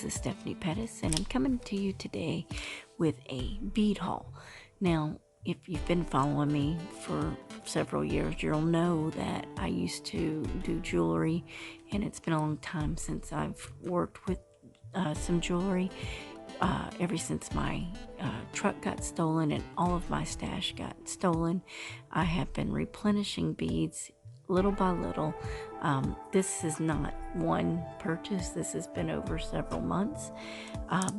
is Stefanie Pettis, and I'm coming to you today with a bead haul. Now, if you've been following me for several years, you'll know that I used to do jewelry, and it's been a long time since I've worked with some jewelry. Ever since my truck got stolen and all of my stash got stolen, I have been replenishing beads little by little. This is not one purchase. This has been over several months,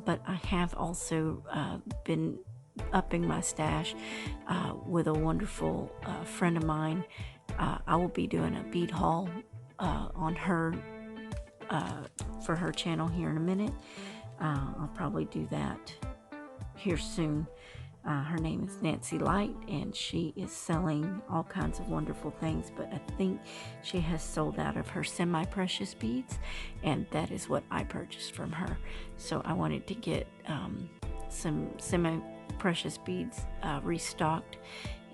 but I have also been upping my stash with a wonderful friend of mine. I will be doing a bead haul on her for her channel here in a minute. I'll probably do that here soon. Her name is Nancy Light, and she is selling all kinds of wonderful things, but I think she has sold out of her semi-precious beads, and that is what I purchased from her. So I wanted to get some semi-precious beads restocked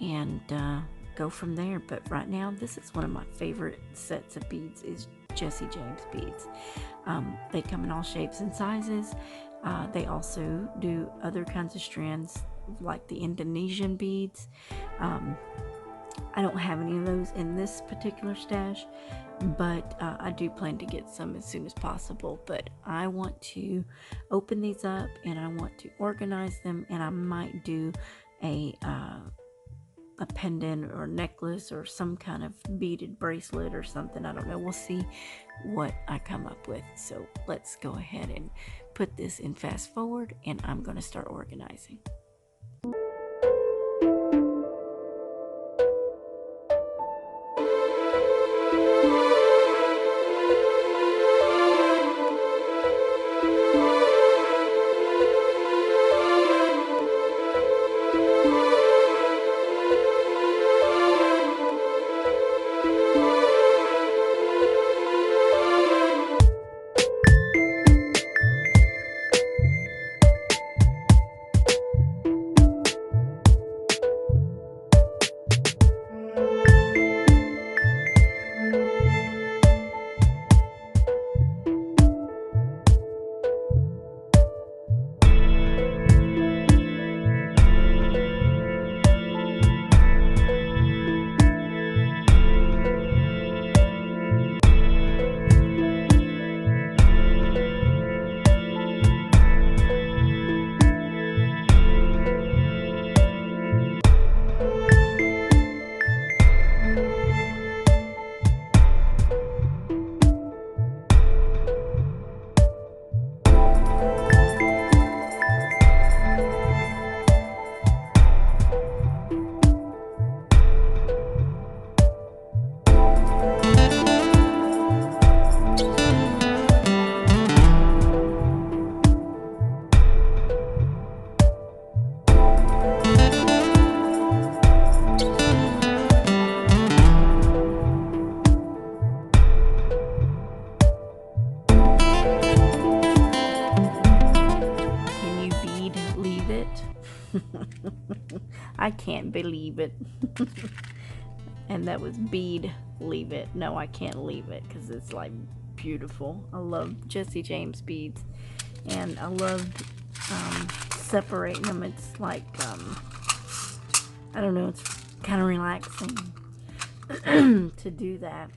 and go from there. But right now, this is one of my favorite sets of beads, is Jessie James beads. They come in all shapes and sizes. They also do other kinds of strands like the Indonesian beads. I don't have any of those in this particular stash, but I do plan to get some as soon as possible. But I want to open these up and I want to organize them, and I might do a pendant or necklace or some kind of beaded bracelet or something. I don't know. We'll see what I come up with. So let's go ahead and put this in fast forward, and I'm going to start organizing. I can't believe it. And that was bead leave it. No, I can't leave it because it's like beautiful. I love Jessie James beads, and I loved separating them. It's like I don't know, it's kind of relaxing to do that.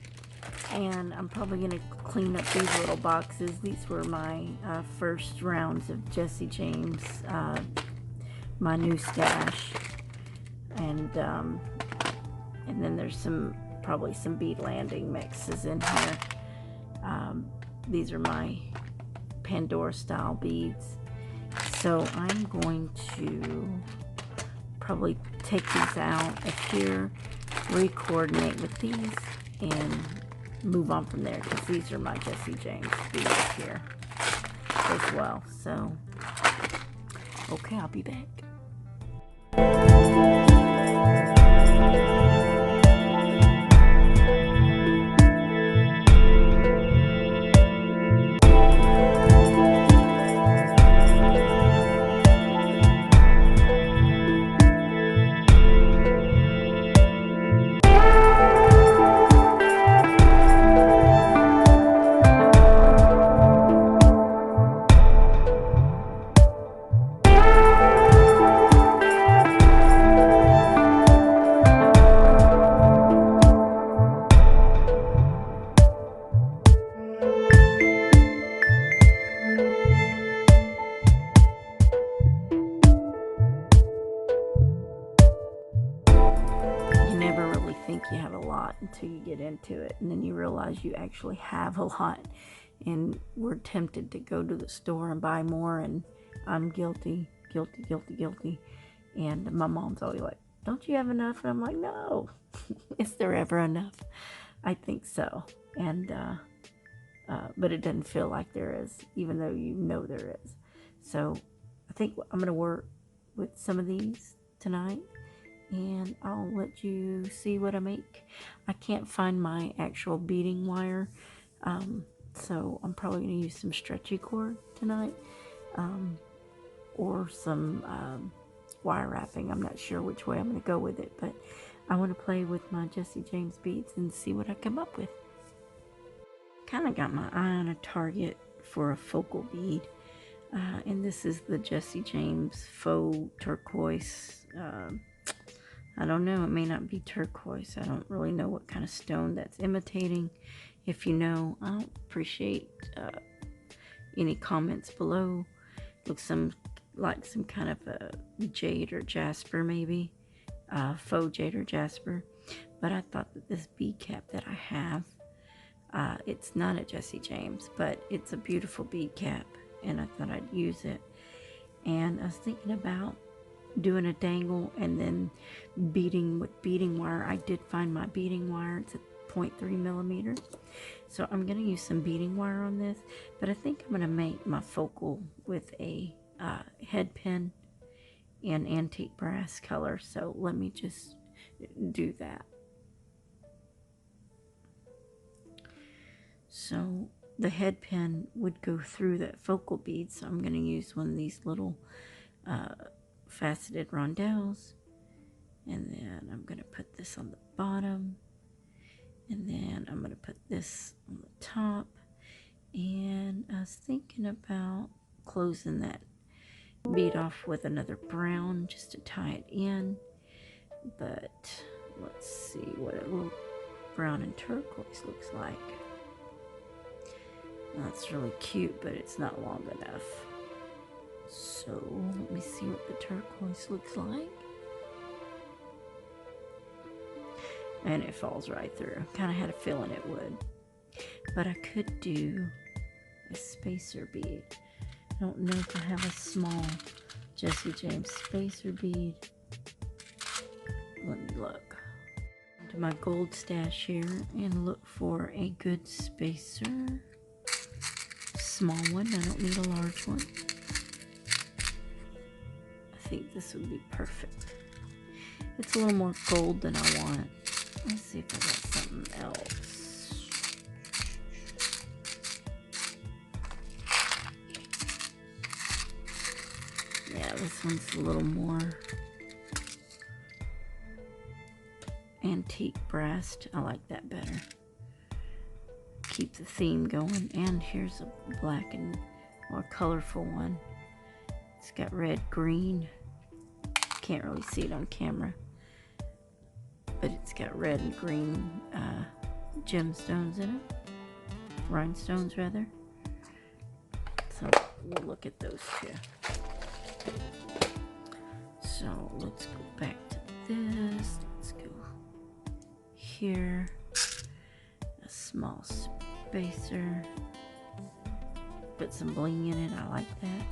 And I'm probably gonna clean up these little boxes. These were my first rounds of Jessie James, my new stash. And then there's probably some bead landing mixes in here. These are my Pandora style beads. So I'm going to probably take these out of here, re-coordinate with these, and move on from there, because these are my Jessie James beads here as well. So, okay, I'll be back. you have a lot until you get into it, and then you realize you actually have a lot, and we're tempted to go to the store and buy more, and I'm guilty. And my mom's always like, don't you have enough? And I'm like, no. Is there ever enough? I think so. And but it doesn't feel like there is, even though you know there is. So I think I'm going to work with some of these tonight, and I'll let you see what I make. I can't find my actual beading wire, so I'm probably going to use some stretchy cord tonight, or some wire wrapping. I'm not sure which way I'm going to go with it, but I want to play with my Jessie James beads and see what I come up with. Kind of got my eye on a target for a focal bead, and this is the Jessie James Faux Turquoise. I don't know, it may not be turquoise. I don't really know what kind of stone that's imitating. If you know, I'll appreciate any comments below. Looks like some kind of a jade or jasper, maybe. Faux jade or jasper. But I thought that this bead cap that I have, it's not a Jessie James, but it's a beautiful bead cap, and I thought I'd use it. And I was thinking about doing a dangle and then beading with beading wire. I did find my beading wire. It's a 0.3 millimeter. So I'm going to use some beading wire on this, but I think I'm going to make my focal with a head pin in antique brass color. So let me just do that. So the head pin would go through that focal bead, so I'm going to use one of these little faceted rondelles, and then I'm going to put this on the bottom, and then I'm going to put this on the top. And I was thinking about closing that bead off with another brown just to tie it in, but let's see what a little brown and turquoise looks like. That's really cute, but it's not long enough. So let me see what the turquoise looks like. And it falls right through. Kind of had a feeling it would. But I could do a spacer bead. I don't know if I have a small Jessie James spacer bead. Let me look into my gold stash here and look for a good spacer. Small one. I don't need a large one. I think this would be perfect. It's a little more gold than I want. Let's see if I got something else. Yeah, this one's a little more antique brassed. I like that better. Keep the theme going. And here's a black and more colorful one. It's got red, green. Can't really see it on camera, but it's got red and green gemstones in it. Rhinestones, rather. So we'll look at those two. So let's go back to this. Let's go here. A small spacer. Put some bling in it. I like that.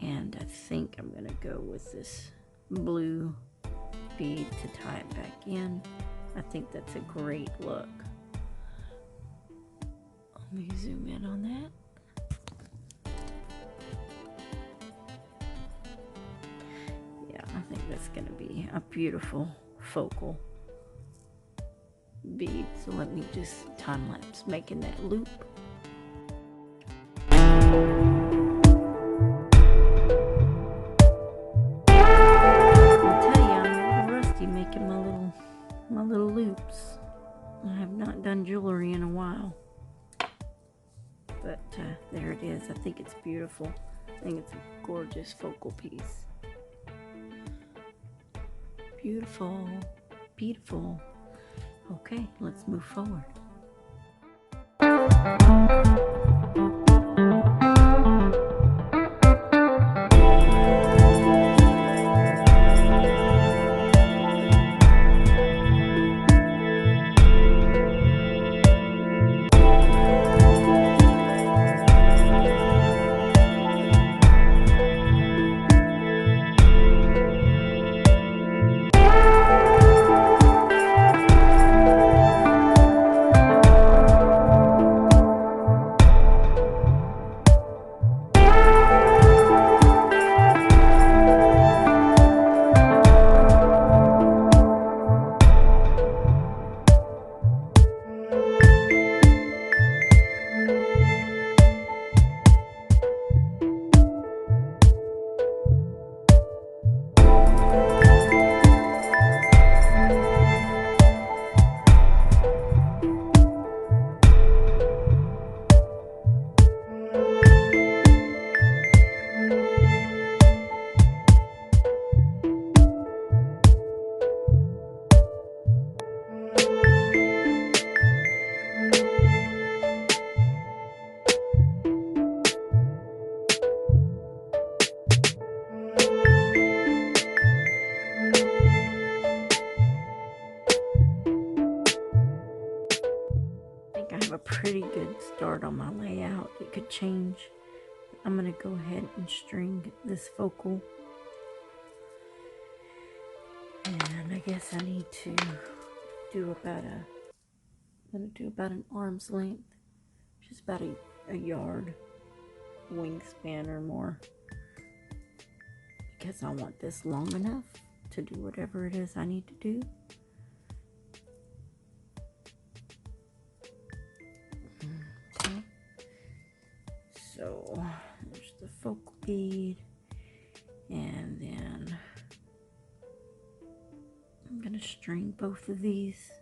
And I think I'm going to go with this blue bead to tie it back in. I think that's a great look. Let me zoom in on that. Yeah, I think that's going to be a beautiful focal bead. So let me just time lapse making that loop. Jewelry in a while, but there it is. I think it's beautiful. I think it's a gorgeous focal piece. Beautiful, beautiful. Okay, let's move forward. pretty good start on my layout. It could change. I'm going to go ahead and string this focal. And I guess I need to do about an arm's length, which is about a yard wingspan or more, because I want this long enough to do whatever it is I need to do. Okay, so there's the focal bead, and then I'm going to string both of these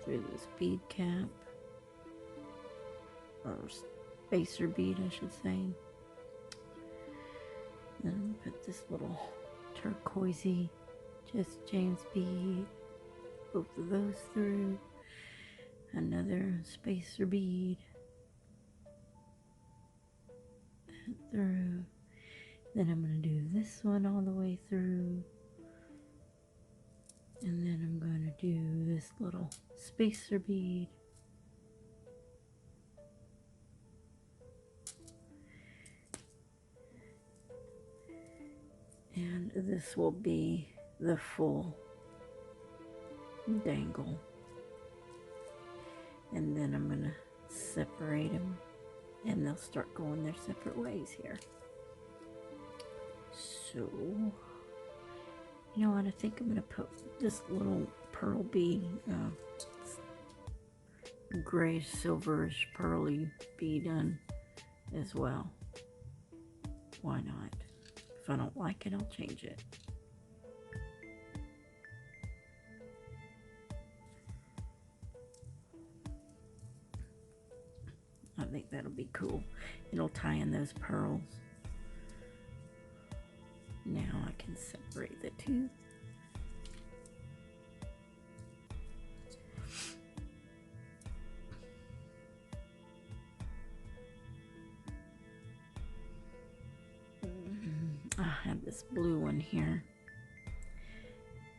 through this bead cap, or spacer bead I should say. Then I'm going to put this little turquoisey Jesse James bead, both of those through, another spacer bead, and through. Then I'm going to do this one all the way through, and then I'm going to do this little spacer bead, and this will be the full dangle, and then I'm going to separate them, and they'll start going their separate ways here. So, you know what, I think I'm going to put this little pearl bead, grayish silverish pearly bead on as well. Why not? If I don't like it, I'll change it. I think that'll be cool. It'll tie in those pearls. Now I can separate the two. I have this blue one here,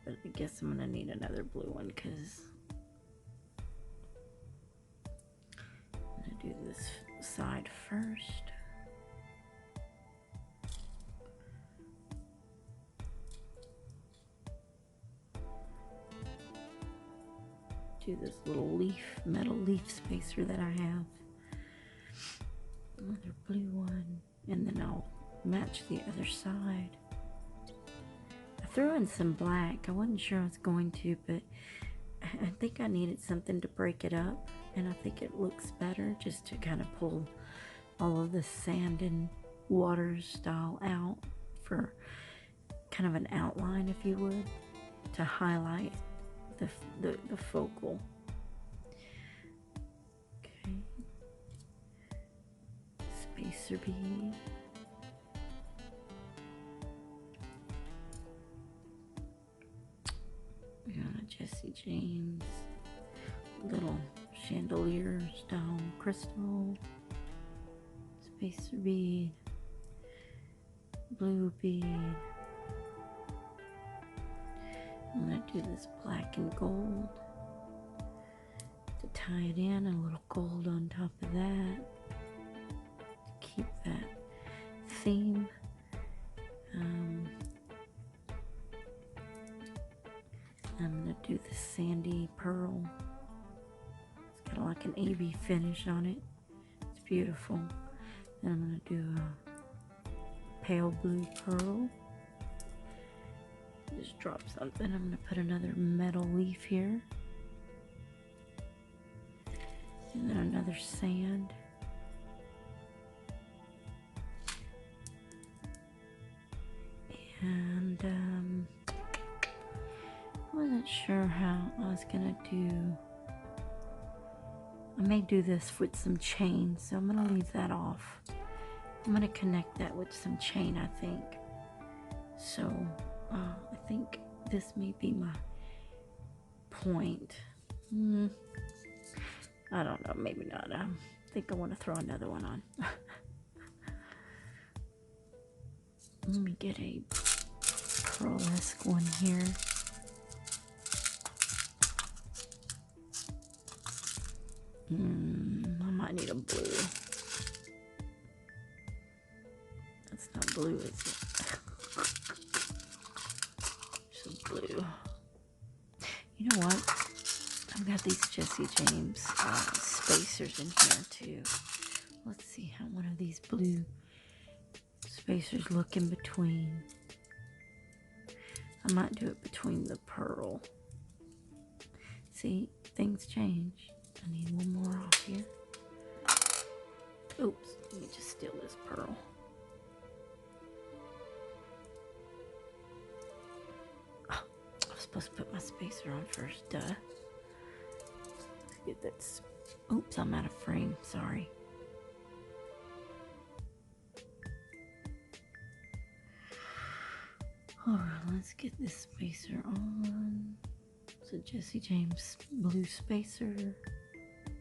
but I guess I'm gonna need another blue one because I'm gonna do this side first. Do this little metal leaf spacer that I have. Another blue one, and then I'll match the other side. I threw in some black. I wasn't sure I was going to, but I think I needed something to break it up, and I think it looks better just to kind of pull all of the sand and water style out for kind of an outline, if you would, to highlight the focal. Okay, spacer bead, we got a Jessie James little chandelier style crystal, spacer bead, blue bead. I'm going to do this black and gold to tie it in, and a little gold on top of that to keep that theme. I'm going to do the sandy pearl. It's got like an AB finish on it. It's beautiful. Then I'm going to do a pale blue pearl. Just drop something. I'm going to put another metal leaf here, and then another sand, and I wasn't sure how I was going to do. I may do this with some chain, so I'm going to leave that off. I'm going to connect that with some chain, I think. So I think this may be my point. I don't know, maybe not. I think I want to throw another one on. Let me get a pearlesque one here. I might need a blue. That's not blue, is it? Just blue. You know what? I've got these Jessie James spacers in here too. Let's see how one of these blue spacers look in between. I might do it between the pearl. See, things change. I need one more off here. Oops, let me just steal this pearl. Oh, I was supposed to put my spacer on first, duh. Let's get that. Oops, I'm out of frame, sorry. Alright, let's get this spacer on. It's a Jessie James blue spacer.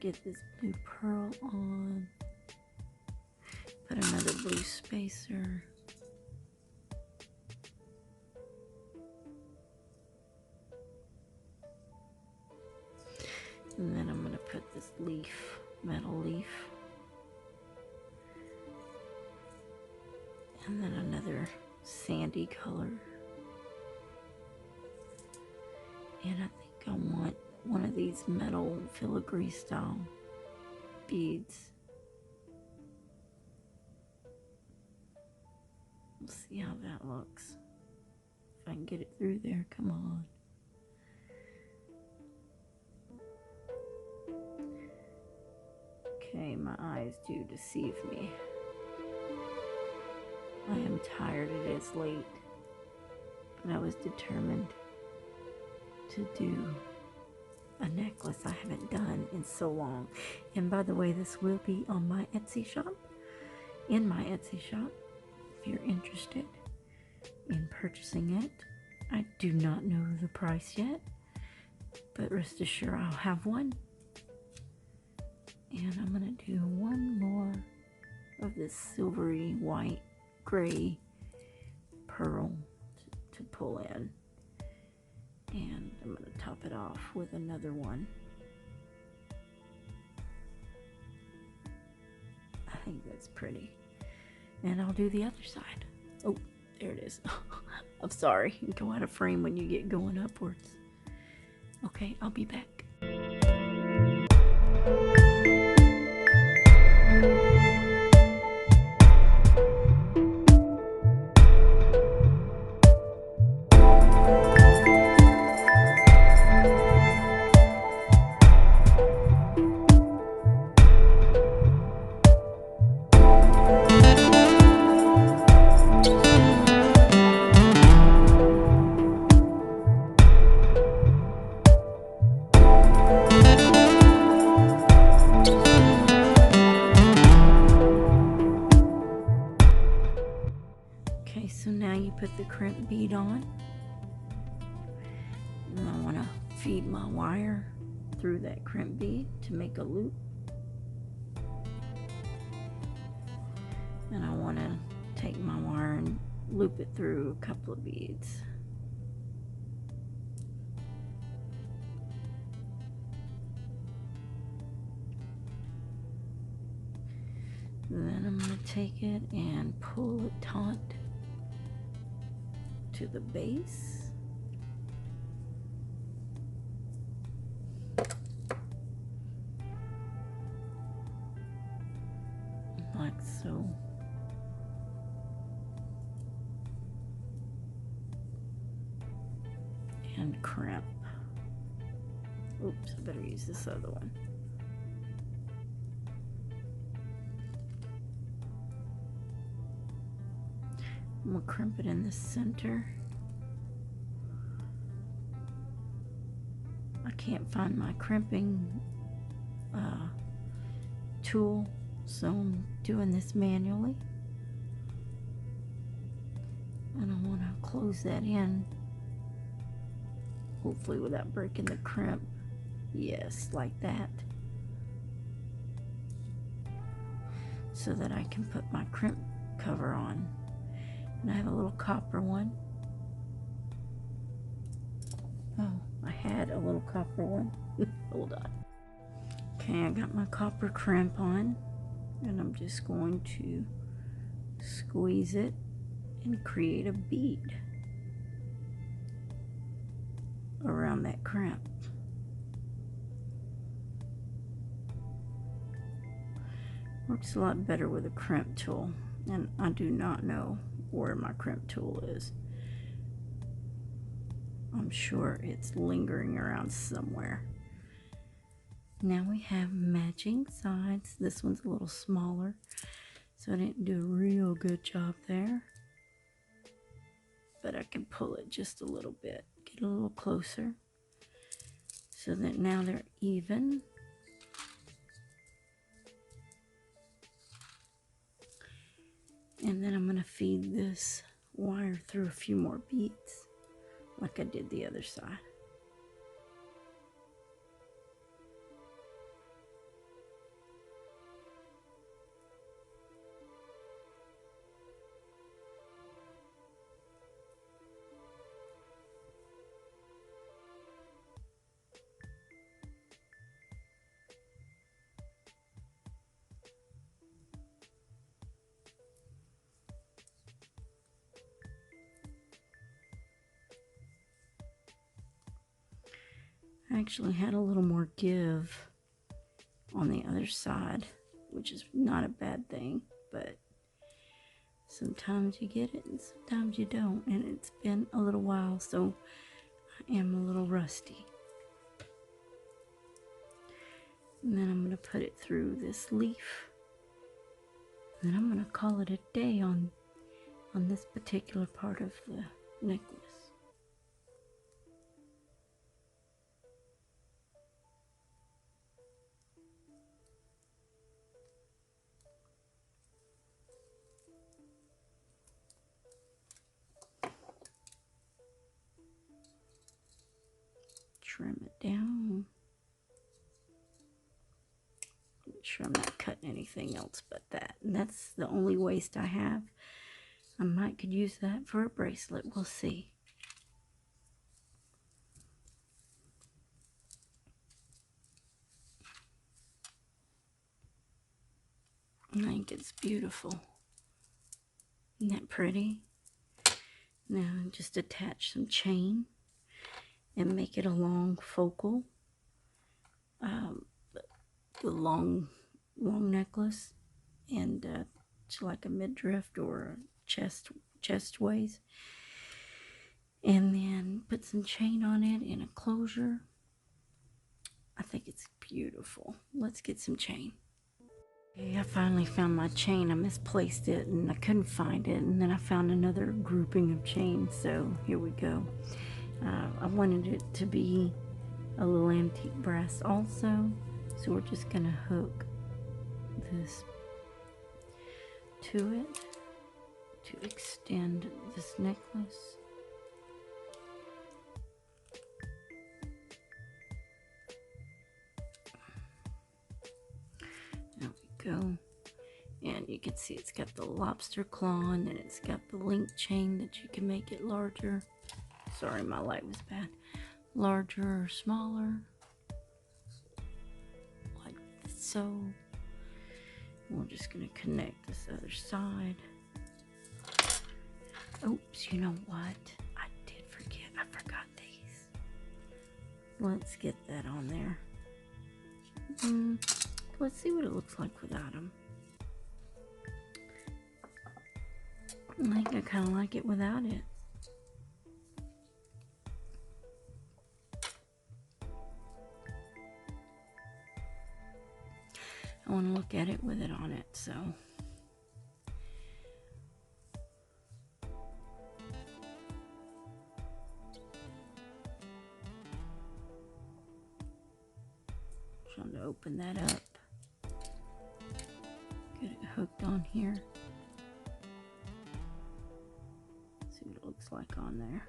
Get this blue pearl on. Put another blue spacer. And then I'm going to put this leaf, metal leaf. And then another sandy color. And I think I want one of these metal filigree style beads. We'll see how that looks. If I can get it through there, come on. Okay, my eyes do deceive me. I am tired, it is late. But I was determined to do a necklace I haven't done in so long. And by the way, this will be on my Etsy shop. In my Etsy shop, if you're interested in purchasing it. I do not know the price yet, but rest assured I'll have one. And I'm going to do one more of this silvery white gray pearl to pull in. And I'm going to top it off with another one. I think that's pretty. And I'll do the other side. Oh, there it is. I'm sorry. You go out of frame when you get going upwards. Okay, I'll be back. Okay, so now you put the crimp bead on. And I want to feed my wire through that crimp bead to make a loop. And I want to take my wire and loop it through a couple of beads. And then I'm going to take it and pull it taut to the base. Like so. And crimp. Oops, I better use this other one. I'm going to crimp it in the center. I can't find my crimping tool, so I'm doing this manually. And I want to close that in, hopefully without breaking the crimp. Yes, like that. So that I can put my crimp cover on. And I have a little copper one. Oh, I had a little copper one. Hold on. Okay, I got my copper crimp on, and I'm just going to squeeze it and create a bead around that crimp. Works a lot better with a crimp tool, and I do not know where my crimp tool is. I'm sure it's lingering around somewhere. Now we have matching sides. This one's a little smaller, so I didn't do a real good job there. But I can pull it just a little bit, get a little closer, so that now they're even. And then I'm going to feed this wire through a few more beads, like I did the other side. I actually had a little more give on the other side, which is not a bad thing, but sometimes you get it and sometimes you don't, and it's been a little while, so I am a little rusty. And then I'm going to put it through this leaf, and then I'm going to call it a day on this particular part of the necklace. Trim it down. Make sure I'm not cutting anything else but that. And that's the only waste I have. I might could use that for a bracelet. We'll see. I think it's beautiful. Isn't that pretty? Now just attach some chain and make it a long focal, the long necklace, and it's like a midriff or a chest waist, and then put some chain on it and a closure. I think it's beautiful. Let's get some chain. Okay, I finally found my chain. I misplaced it and I couldn't find it, and then I found another grouping of chains, so here we go. I wanted it to be a little antique brass also, so we're just gonna hook this to it to extend this necklace. There we go. And you can see it's got the lobster claw, and then it's got the link chain that you can make it larger. Sorry, my light was bad. Larger or smaller, like so. We're just going to connect this other side. Oops, you know what? I did forget. I forgot these. Let's get that on there. Let's see what it looks like without them. I think I kind of like it without it. I want to look at it with it on it, so. Trying to open that up. Get it hooked on here. See what it looks like on there.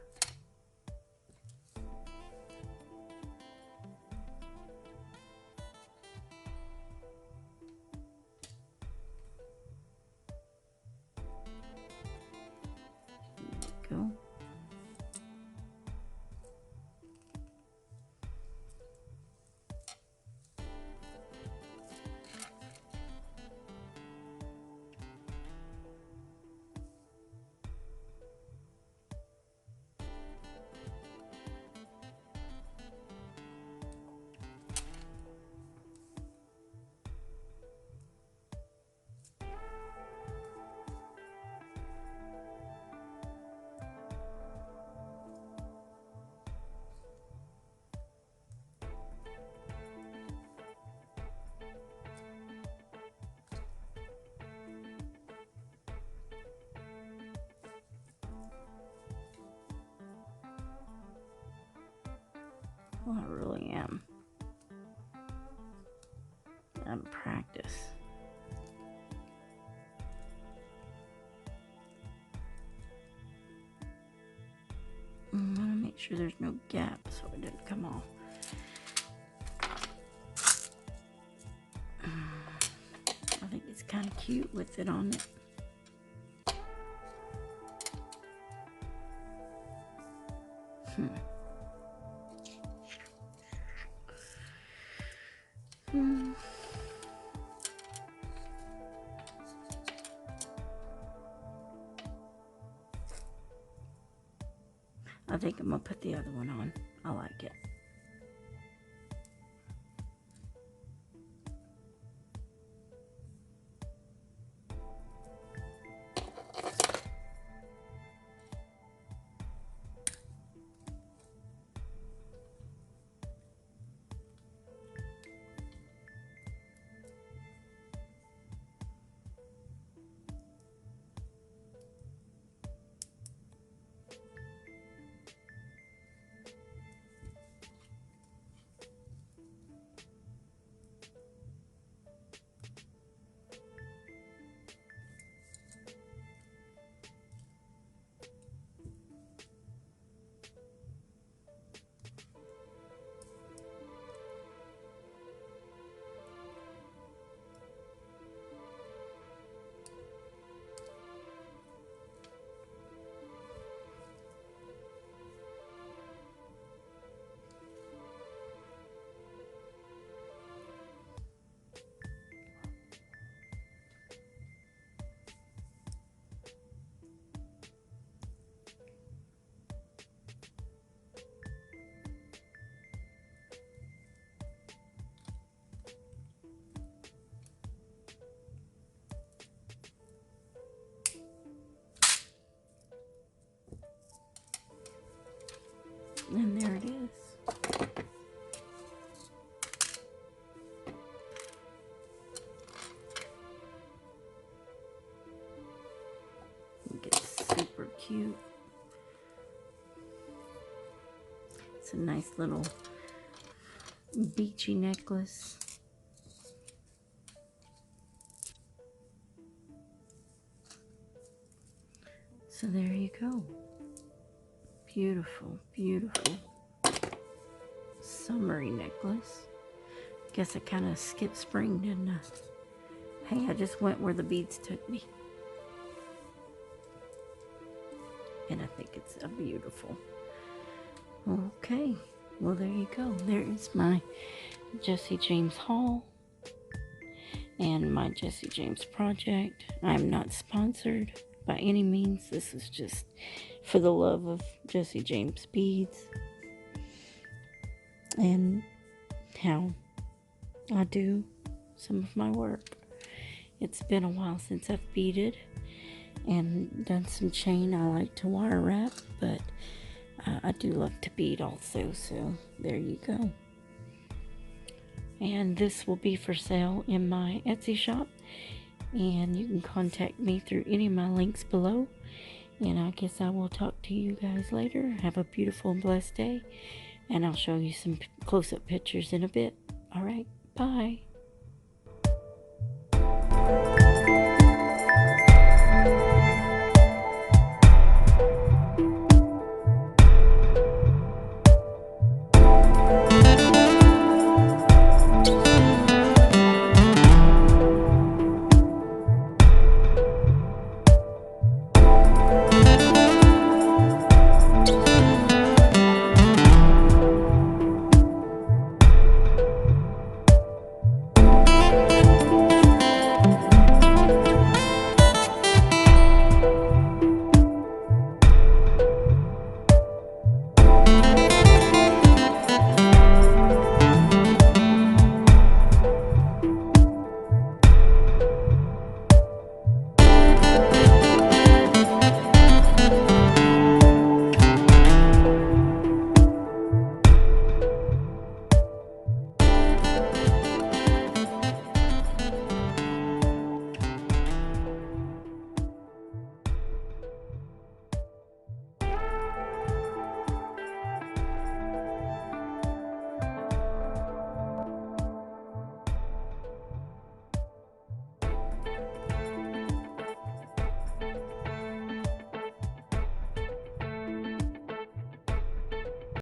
Go. Well, I really am. I'm practice. I want to make sure there's no gap so it didn't come off. I think it's kind of cute with it on it. I think I'm gonna put the other one on. I like it. And there it is. It's super cute. It's a nice little beachy necklace. So there you go. Beautiful, beautiful summery necklace. Guess I kind of skipped spring, didn't I? Hey, I just went where the beads took me. And I think it's a beautiful. Okay, well there you go. There is my Jessie James haul and my Jessie James project. I'm not sponsored by any means. This is just for the love of Jessie James beads and how I do some of my work. It's been a while since I've beaded and done some chain. I like to wire wrap, but I do love to bead also, so there you go. And this will be for sale in my Etsy shop, and you can contact me through any of my links below. And I guess I will talk to you guys later. Have a beautiful and blessed day, and I'll show you some close-up pictures in a bit. All right, bye.